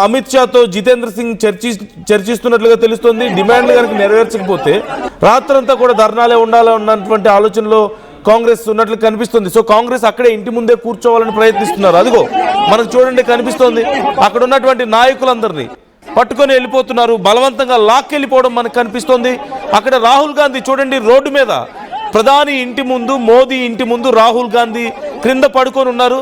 అమిత్ షాతో జితేంద్ర సింగ్ చర్చిస్తున్నట్లుగా తెలుస్తోంది. డిమాండ్లు కనుక నెరవేర్చకపోతే రాత్రంతా కూడా ధర్నాలే ఉండాలన్నటువంటి ఆలోచనలో కాంగ్రెస్ ఉన్నట్లు కనిపిస్తుంది. సో కాంగ్రెస్ అక్కడే ఇంటి ముందే కూర్చోవాలని ప్రయత్నిస్తున్నారు. అదిగో మనకు చూడండి కనిపిస్తోంది. అక్కడ ఉన్నటువంటి నాయకులందరినీ పట్టుకొని వెళ్ళిపోతున్నారు, బలవంతంగా లాక్కెళ్ళిపోవడం మనకు కనిపిస్తోంది. అక్కడ రాహుల్ గాంధీ చూడండి రోడ్డు మీద, ప్రధాని ఇంటి ముందు, మోదీ ఇంటి ముందు రాహుల్ గాంధీ క్రింద పడుకొని ఉన్నారు.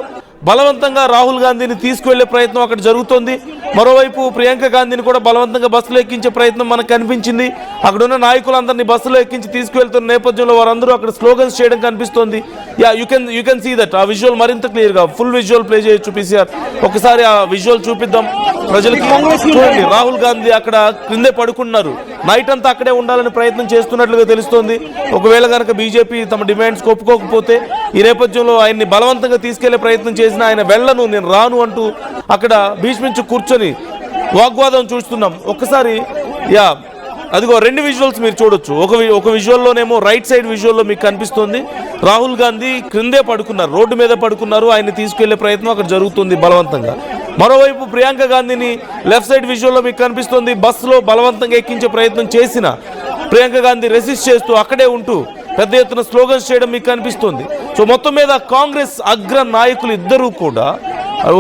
బలవంతంగా రాహుల్ గాంధీని తీసుకువెళ్లే ప్రయత్నం అక్కడ జరుగుతోంది. మరోవైపు ప్రియాంక గాంధీని కూడా బలవంతంగా బస్సులో ఎక్కించే ప్రయత్నం మనకు కనిపించింది. అక్కడ ఉన్న నాయకులందరినీ బస్సులో ఎక్కించి తీసుకువెళ్తున్న నేపథ్యంలో వారందరూ అక్కడ స్లోగన్స్ చేయడం కనిపిస్తోంది. You can see that. ఆ విజువల్ మరింత క్లియర్గా ఫుల్ విజువల్ ప్లే చేయొచ్చు పీసీఆర్. ఒకసారి ఆ విజువల్ చూపిద్దాం ప్రజలకి. చూడండి రాహుల్ గాంధీ అక్కడ క్రిందే పడుకున్నారు. నైట్ అంతా అక్కడే ఉండాలని ప్రయత్నం చేస్తున్నట్లుగా తెలుస్తోంది. ఒకవేళ కనుక బీజేపీ తమ డిమాండ్స్ ఒప్పుకోకపోతే ఈ నేపథ్యంలో ఆయన్ని బలవంతంగా తీసుకెళ్లే ప్రయత్నం చేసిన ఆయన వెళ్ళను, నేను రాను అంటూ అక్కడ భీష్మించి కూర్చొని వాగ్వాదం చూస్తున్నాం. ఒక్కసారి అదిగో రెండు విజువల్స్ మీరు చూడొచ్చు. ఒక విజువల్లోనేమో రైట్ సైడ్ విజువల్లో మీకు కనిపిస్తుంది రాహుల్ గాంధీ క్రిందే పడుకున్నారు, రోడ్డు మీద పడుకున్నారు. ఆయన్ని తీసుకెళ్లే ప్రయత్నం అక్కడ జరుగుతుంది బలవంతంగా. మరోవైపు ప్రియాంక గాంధీని లెఫ్ట్ సైడ్ విజువల్లో మీకు కనిపిస్తుంది. బస్సులో బలవంతంగా ఎక్కించే ప్రయత్నం చేసిన ప్రియాంక గాంధీ రెసిస్ట్ చేస్తూ అక్కడే ఉంటూ పెద్ద ఎత్తున స్లోగన్స్ చేయడం మీకు కనిపిస్తుంది. సో మొత్తం మీద కాంగ్రెస్ అగ్ర నాయకులు ఇద్దరూ కూడా,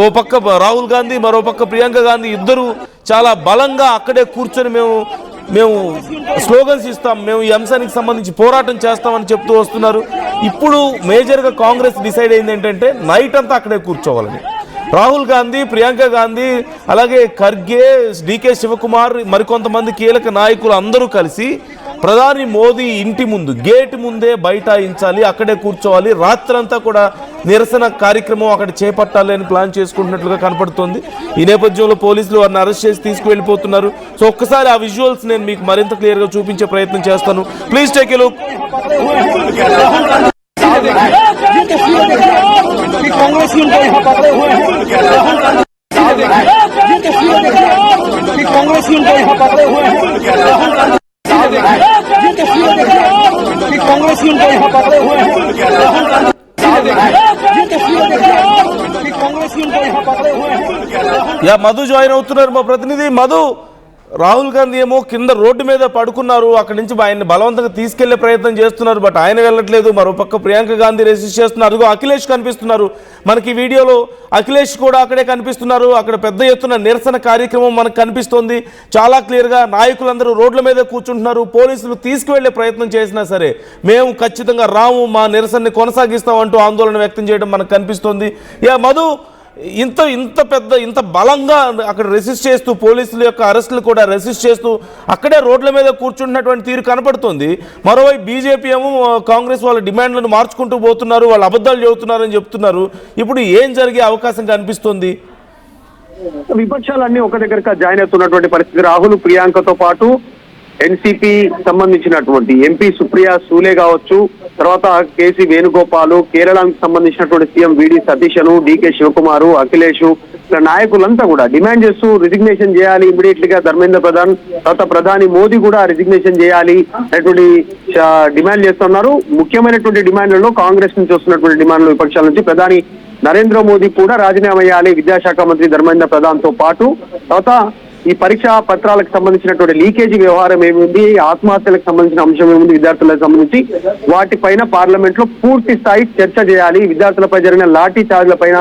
ఓ పక్క రాహుల్ గాంధీ, మరో పక్క ప్రియాంక గాంధీ, ఇద్దరు చాలా బలంగా అక్కడే కూర్చొని మేము స్లోగన్స్ ఇస్తాం, మేము ఈ అంశానికి సంబంధించి పోరాటం చేస్తామని చెప్తూ వస్తున్నారు. ఇప్పుడు మేజర్గా కాంగ్రెస్ డిసైడ్ అయింది ఏంటంటే నైట్ అంతా అక్కడే కూర్చోవాలని. రాహుల్ గాంధీ, ప్రియాంక గాంధీ, అలాగే ఖర్గే, డికే శివకుమార్, మరికొంతమంది కీలక నాయకులు అందరూ కలిసి ప్రధాని మోదీ ఇంటి ముందు గేట్ ముందే బైఠాయించాలి, అక్కడే కూర్చోవాలి, రాత్రంతా కూడా నిరసన కార్యక్రమం అక్కడ చేపట్టాలి అని ప్లాన్ చేసుకుంటున్నట్లుగా కనపడుతోంది. ఈ నేపథ్యంలో పోలీసులు వారిని అరెస్ట్ చేసి తీసుకువెళ్ళిపోతున్నారు. సో ఒక్కసారి ఆ విజువల్స్ నేను మీకు మరింత క్లియర్గా చూపించే ప్రయత్నం చేస్తాను. Please take a look. Madhu join అవుతున్నారు మా ప్రతినిధి మధు. రాహుల్ గాంధీ ఏమో కింద రోడ్డు మీద పడుకున్నారు, అక్కడి నుంచి ఆయన్ని బలవంతంగా తీసుకెళ్లే ప్రయత్నం చేస్తున్నారు, బట్ ఆయన వెళ్ళట్లేదు. మరోపక్క ప్రియాంక గాంధీ రెసిస్ట్ చేస్తున్నారు. అదిగో అఖిలేష్ కనిపిస్తున్నారు మనకి వీడియోలో. అఖిలేష్ కూడా అక్కడే కనిపిస్తున్నారు. అక్కడ పెద్ద ఎత్తున నిరసన కార్యక్రమం మనకు కనిపిస్తోంది చాలా క్లియర్గా. నాయకులందరూ రోడ్ల మీద కూర్చుంటున్నారు. పోలీసులు తీసుకువెళ్లే ప్రయత్నం చేసినా సరే మేము ఖచ్చితంగా రాము, మా నిరసనని కొనసాగిస్తామంటూ ఆందోళన వ్యక్తం చేయడం మనకు కనిపిస్తోంది. మధు, ఇంత బలంగా అక్కడ రెసిస్ట్ చేస్తూ, పోలీసుల యొక్క అరెస్టులు కూడా రెసిస్ట్ చేస్తూ అక్కడే రోడ్ల మీద కూర్చుంటున్నటువంటి తీరు కనపడుతుంది. మరోవైపు బీజేపీ ఏమో కాంగ్రెస్ వాళ్ళ డిమాండ్లను మార్చుకుంటూ పోతున్నారు, వాళ్ళు అబద్ధాలు చెబుతున్నారని చెప్తున్నారు. ఇప్పుడు ఏం జరిగే అవకాశం కనిపిస్తుంది? విపక్షాలన్నీ ఒక దగ్గరగా జాయిన్ అవుతున్నటువంటి పరిస్థితి. రాహుల్, ప్రియాంకతో పాటు ఎన్సీపీ సంబంధించినటువంటి ఎంపీ సుప్రియా సూలే కావచ్చు, తర్వాత కేసీ వేణుగోపాల్, కేరళకు సంబంధించినటువంటి సీఎం విడి సతీష్, డికే శివకుమార్, అఖిలేష్, నాయకులంతా కూడా డిమాండ్ చేస్తూ రిజిగ్నేషన్ చేయాలి ఇమీడియట్ గా ధర్మేంద్ర ప్రధాన్, తర్వాత ప్రధాని మోదీ కూడా రిజిగ్నేషన్ చేయాలి అనేటువంటి డిమాండ్ చేస్తున్నారు. ముఖ్యమైనటువంటి డిమాండ్లలో కాంగ్రెస్ నుంచి వస్తున్నటువంటి డిమాండ్లు విపక్షాల నుంచి ప్రధాని నరేంద్ర మోదీ కూడా రాజీనామా చేయాలి, విద్యాశాఖ మంత్రి ధర్మేంద్ర ప్రధాన్ తో పాటు, తర్వాత ఈ పరీక్షా పత్రాలకు సంబంధించినటువంటి లీకేజీ వ్యవహారం ఏముంది, ఆత్మహత్యలకు సంబంధించిన అంశం ఏముంది, విద్యార్థులకు సంబంధించి వాటిపైన పార్లమెంట్ లో పూర్తి స్థాయి చర్చ చేయాలి. విద్యార్థులపై జరిగిన లాఠీ చార్జ్ల పైన,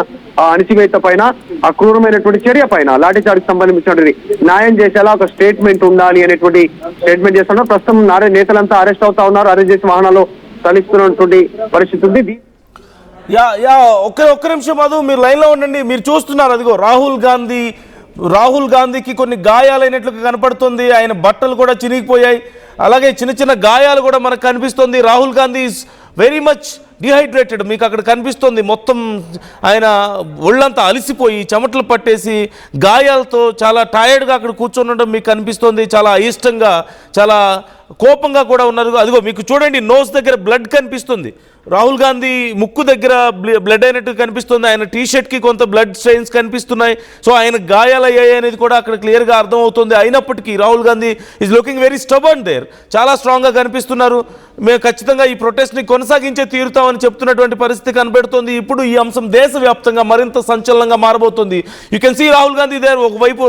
అణిచివేత పైన, అక్రూరమైనటువంటి చర్య పైన లాఠీ చార్జ్ సంబంధించినటువంటి న్యాయం చేసేలా ఒక స్టేట్మెంట్ ఉండాలి అనేటువంటి స్టేట్మెంట్ చేస్తున్నారు. ప్రస్తుతం నేతలంతా అరెస్ట్ అవుతా ఉన్నారు, అరెస్ట్ చేసి వాహనాల్లో తరలిస్తున్నటువంటి పరిస్థితి ఉంది. ఒక్క నిమిషం మధు, మీరు లైన్ లో ఉండండి. మీరు చూస్తున్నారు అదిగో రాహుల్ గాంధీకి కొన్ని గాయాలైనట్లుగా కనపడుతుంది. ఆయన బట్టలు కూడా చినిగిపోయాయి, అలాగే చిన్న చిన్న గాయాలు కూడా మనకు కనిపిస్తుంది. Rahul Gandhi is very much dehydrated. మీకు అక్కడ కనిపిస్తుంది మొత్తం ఆయన ఒళ్ళంతా అలిసిపోయి చెమటలు పట్టేసి గాయాలతో చాలా టైర్డ్గా అక్కడ కూర్చొని ఉండడం మీకు కనిపిస్తుంది. చాలా అయిష్టంగా, చాలా కోపంగా కూడా ఉన్నారు. అదిగో మీకు చూడండి, నోస్ దగ్గర బ్లడ్ కనిపిస్తుంది. రాహుల్ గాంధీ ముక్కు దగ్గర బ్లడ్ అయినట్టు కనిపిస్తుంది. ఆయన టీషర్ట్కి కొంత బ్లడ్ స్ట్రెయిన్స్ కనిపిస్తున్నాయి. సో ఆయన గాయాలయ్యాయి అనేది కూడా అక్కడ క్లియర్గా అర్థమవుతుంది. అయినప్పటికీ Rahul Gandhi is looking very stubborn there. చాలా స్ట్రాంగ్గా కనిపిస్తున్నారు. మేము ఖచ్చితంగా ఈ ప్రొటెస్ట్ని కొనసాగించే తీరుతామని చెప్తున్నటువంటి పరిస్థితి కనబడుతుంది. ఇప్పుడు ఈ అంశం దేశవ్యాప్తంగా మరింత సంచలనంగా మారబోతుంది. You can see Rahul Gandhi there. ఒకవైపు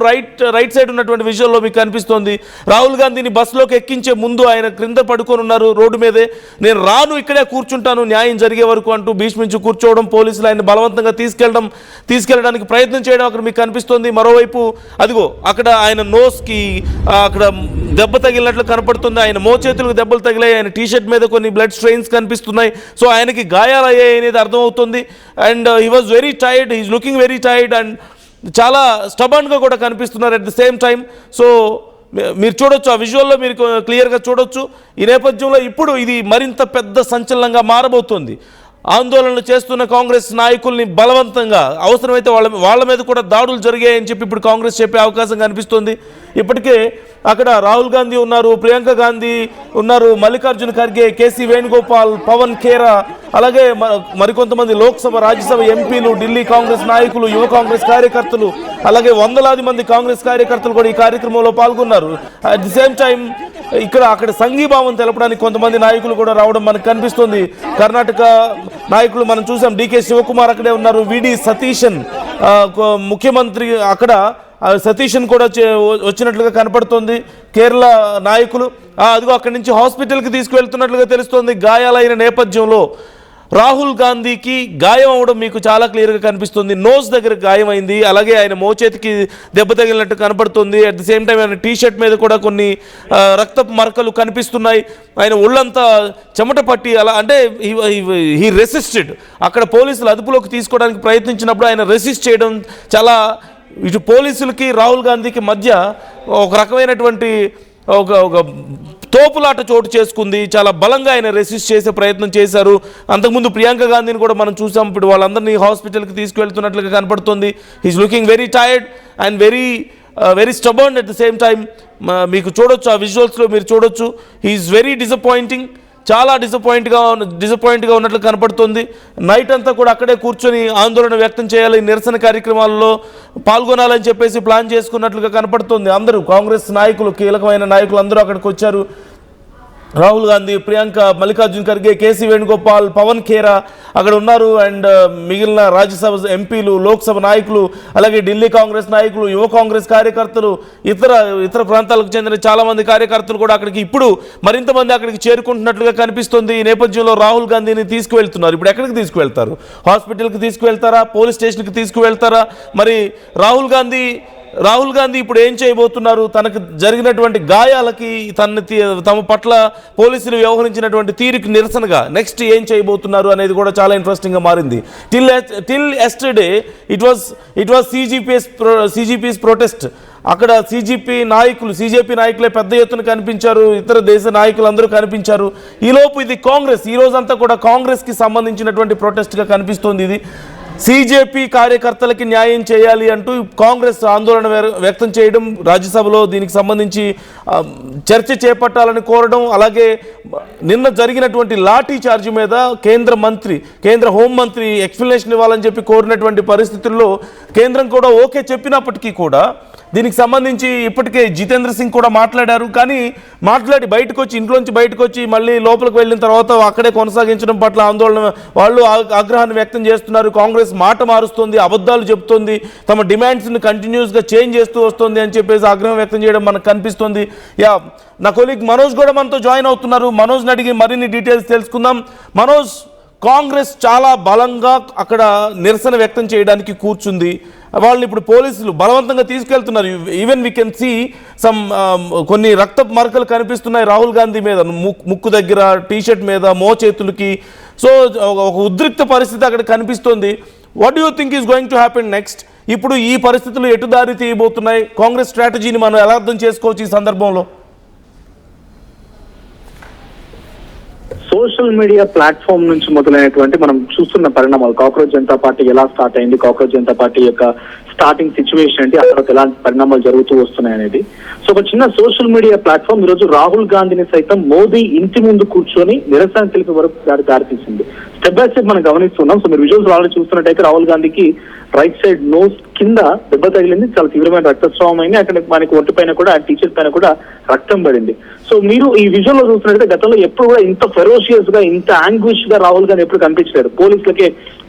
రైట్ సైడ్ ఉన్నటువంటి విజువల్లో మీకు కనిపిస్తోంది. రాహుల్ గాంధీని బస్సులోకి ఎక్కించే ముందు ఆయన క్రింద పడుకొని ఉన్నారు రోడ్డు మీదే. నేను రాను, ఇక్కడే కూర్చుంటాను న్యాయం జరిగే వరకు అంటూ భీష్మించి కూర్చోవడం, పోలీసులు ఆయన బలవంతంగా తీసుకెళ్ళడానికి ప్రయత్నం చేయడం అక్కడ మీకు కనిపిస్తుంది. మరోవైపు అదిగో అక్కడ ఆయన నోస్కి అక్కడ దెబ్బ తగిలినట్లు కనపడుతుంది. ఆయన మోచేతులకు దెబ్బలు తగిలాయి. ఆయన టీషర్ట్ మీద కొన్ని బ్లడ్ స్ట్రెయిన్స్ కనిపిస్తున్నాయి. సో ఆయనకి గాయాలయ్యాయి అనేది అర్థమవుతుంది. And he was very tired, he's looking very tired and చాలా స్టబర్న్గా కూడా కనిపిస్తున్నారు at the same time. So మీరు చూడొచ్చు, ఆ విజువల్లో మీరు క్లియర్గా చూడొచ్చు. ఈ నేపథ్యంలో ఇప్పుడు ఇది మరింత పెద్ద సంచలనంగా మారబోతోంది. ఆందోళనలు చేస్తున్న కాంగ్రెస్ నాయకుల్ని బలవంతంగా అవసరమైతే వాళ్ళ మీద కూడా దాడులు జరిగాయని చెప్పి ఇప్పుడు కాంగ్రెస్ చెప్పే అవకాశం కనిపిస్తుంది. ఇప్పటికే అక్కడ రాహుల్ గాంధీ ఉన్నారు, ప్రియాంక గాంధీ ఉన్నారు, మల్లికార్జున ఖర్గే, కేసీ వేణుగోపాల్, పవన్ ఖేరా, అలాగే మరికొంతమంది లోక్సభ రాజ్యసభ ఎంపీలు, ఢిల్లీ కాంగ్రెస్ నాయకులు, యువ కాంగ్రెస్ కార్యకర్తలు, అలాగే వందలాది మంది కాంగ్రెస్ కార్యకర్తలు కూడా ఈ కార్యక్రమంలో పాల్గొన్నారు. అట్ ది సేమ్ టైం అక్కడ సంఘీభావం తెలపడానికి కొంతమంది నాయకులు కూడా రావడం మనకు కనిపిస్తుంది. కర్ణాటక నాయకులు మనం చూసాం, డికే శివకుమార్ అక్కడే ఉన్నారు, విడి సతీశన్ ముఖ్యమంత్రి అక్కడ సతీశన్ కూడా వచ్చినట్లుగా కనపడుతోంది. కేరళ నాయకులు అదిగో అక్కడి నుంచి హాస్పిటల్కి తీసుకువెళ్తున్నట్లుగా తెలుస్తోంది. గాయాలైన నేపథ్యంలో రాహుల్ గాంధీకి గాయం అవడం మీకు చాలా క్లియర్గా కనిపిస్తుంది. నోస్ దగ్గర గాయం అయింది, అలాగే ఆయన మోచేతికి దెబ్బ తగిలినట్టు కనపడుతుంది. అట్ ది సేమ్ టైం ఆయన టీషర్ట్ మీద కూడా కొన్ని రక్తపు మరకలు కనిపిస్తున్నాయి. ఆయన ఒళ్ళంతా చెమట పట్టి అలా అంటే హీ రెసిస్టెడ్. అక్కడ పోలీసులు అదుపులోకి తీసుకోవడానికి ప్రయత్నించినప్పుడు ఆయన రెసిస్ట్ చేయడం చాలా ఇటు పోలీసులకి రాహుల్ గాంధీకి మధ్య ఒక రకమైనటువంటి ఒక తోపులాట చోటు చేసుకుంది. చాలా బలంగా ఆయన రెసిస్ట్ చేసే ప్రయత్నం చేశారు. అంతకుముందు ప్రియాంక గాంధీని కూడా మనం చూసాం. ఇప్పుడు వాళ్ళందరినీ హాస్పిటల్కి తీసుకువెళ్తున్నట్లుగా కనపడుతుంది. He's looking very tired and very stubborn at the same time. మీకు చూడొచ్చు, ఆ విజువల్స్లో మీరు చూడొచ్చు. He's very disappointing. చాలా డిసప్పాయింట్గా ఉన్నట్లు కనపడుతుంది. నైట్ అంతా కూడా అక్కడే కూర్చొని ఆందోళన వ్యక్తం చేయాలి, నిరసన కార్యక్రమాల్లో పాల్గొనాలని చెప్పేసి ప్లాన్ చేసుకున్నట్లుగా కనపడుతుంది. అందరూ కాంగ్రెస్ నాయకులు, కీలకమైన నాయకులు అందరూ అక్కడికి వచ్చారు. రాహుల్ గాంధీ, ప్రియాంక, మల్లికార్జున ఖర్గే, కేసీ వేణుగోపాల్, పవన్ ఖేరా అక్కడ ఉన్నారు. అండ్ మిగిలిన రాజ్యసభ ఎంపీలు, లోక్సభ నాయకులు, అలాగే ఢిల్లీ కాంగ్రెస్ నాయకులు, యువ కాంగ్రెస్ కార్యకర్తలు, ఇతర ప్రాంతాలకు చెందిన చాలామంది కార్యకర్తలు కూడా అక్కడికి ఇప్పుడు మరింత మంది అక్కడికి చేరుకుంటున్నట్లుగా కనిపిస్తుంది. ఈ నేపథ్యంలో రాహుల్ గాంధీని తీసుకువెళ్తున్నారు. ఇప్పుడు ఎక్కడికి తీసుకువెళ్తారు? హాస్పిటల్కి తీసుకువెళ్తారా? పోలీస్ స్టేషన్కి తీసుకువెళ్తారా? మరి రాహుల్ గాంధీ ఇప్పుడు ఏం చేయబోతున్నారు? తనకు జరిగినటువంటి గాయాలకి తమ పట్ల పోలీసులు వ్యవహరించినటువంటి తీరుకి నిరసనగా నెక్స్ట్ ఏం చేయబోతున్నారు అనేది కూడా చాలా ఇంట్రెస్టింగ్గా మారింది. Till yesterday it was CGPAs protest. అక్కడ సిజేపీ నాయకులే పెద్ద ఎత్తున కనిపించారు. ఇతర దేశ నాయకులు అందరూ కనిపించారు. ఈలోపు ఇది కాంగ్రెస్, ఈ రోజంతా కూడా కాంగ్రెస్కి సంబంధించినటువంటి ప్రొటెస్ట్గా కనిపిస్తోంది. ఇది సిజేపీ కార్యకర్తలకి న్యాయం చేయాలి అంటూ కాంగ్రెస్ ఆందోళన వ్యక్తం చేయడం, రాజ్యసభలో దీనికి సంబంధించి చర్చ చేపట్టాలని కోరడం, అలాగే నిన్న జరిగినటువంటి లాఠీ చార్జ్ మీద కేంద్ర హోంమంత్రి ఎక్స్ప్లెనేషన్ ఇవ్వాలని చెప్పి కోరినటువంటి పరిస్థితుల్లో కేంద్రం కూడా ఓకే చెప్పినప్పటికీ కూడా దీనికి సంబంధించి ఇప్పటికే జితేంద్ర సింగ్ కూడా మాట్లాడారు. కానీ మాట్లాడి ఇంట్లోంచి బయటకు వచ్చి మళ్ళీ లోపలికి వెళ్ళిన తర్వాత అక్కడే కొనసాగించడం పట్ల వాళ్ళు ఆగ్రహాన్ని వ్యక్తం చేస్తున్నారు. కాంగ్రెస్ మాట మారుస్తుంది, అబద్ధాలు చెబుతుంది, తమ డిమాండ్స్ని కంటిన్యూస్గా చేంజ్ చేస్తూ వస్తుంది అని చెప్పేసి ఆగ్రహం వ్యక్తం చేయడం మనకు కనిపిస్తుంది. నా కొలీగ్ మనోజ్ కూడా మనతో జాయిన్ అవుతున్నారు. మనోజ్ని అడిగి మరిన్ని డీటెయిల్స్ తెలుసుకుందాం. మనోజ్, కాంగ్రెస్ చాలా బలంగా అక్కడ నిరసన వ్యక్తం చేయడానికి కూర్చుంది. వాళ్ళని ఇప్పుడు పోలీసులు బలవంతంగా తీసుకెళ్తున్నారు. ఈవెన్ వీ కెన్ సీ కొన్ని రక్తపు మరకలు కనిపిస్తున్నాయి రాహుల్ గాంధీ మీద, ముక్కు దగ్గర, టీషర్ట్ మీద, మోచేతులకి. సో ఒక ఉద్రిక్త పరిస్థితి అక్కడ కనిపిస్తుంది. What you think is going to happen next? ఇప్పుడు ఈ పరిస్థితులు ఎటు దారి తీయబోతున్నాయి? కాంగ్రెస్ స్ట్రాటజీని మనం ఎలా అర్థం చేసుకోవచ్చు ఈ సందర్భంలో? సో సోషల్ మీడియా ప్లాట్ఫామ్ నుంచి మొదలైనటువంటి మనం చూస్తున్న పరిణామాలు, కాక్రోచ్ జనతా పార్టీ ఎలా స్టార్ట్ అయింది, కాక్రోచ్ జనతా పార్టీ యొక్క స్టార్టింగ్ సిచ్యువేషన్ ఏంటి, ఆ తర్వాత ఎలాంటి పరిణామాలు జరుగుతూ వస్తున్నాయి అనేది. సో ఒక చిన్న సోషల్ మీడియా ప్లాట్ఫామ్ ఈ రోజు రాహుల్ గాంధీని సైతం మోదీ ఇంటి ముందు కూర్చొని నిరసన తెలిపే వరకు దారితీసింది. స్టెప్ బై స్టెప్ మనం గమనిస్తున్నాం. సో మీరు విజువల్స్ ఆల్రెడీ చూస్తున్నట్టయితే రాహుల్ గాంధీకి రైట్ సైడ్ నోస్ కింద దెబ్బ తగిలింది, చాలా తీవ్రమైన రక్తస్రావం అయింది. అక్కడ మనకి ఒంటి పైన కూడా, టీషర్ట్ పైన కూడా రక్తం పడింది. సో మీరు ఈ విజువల్ లో చూస్తున్నట్టయితే గతంలో ఎప్పుడు కూడా ఇంత ఫెరోషియస్ గా, ఇంత యాంగ్విష్ గా రాహుల్ గాంధీ ఎప్పుడు కనిపించలేదు. పోలీసులకే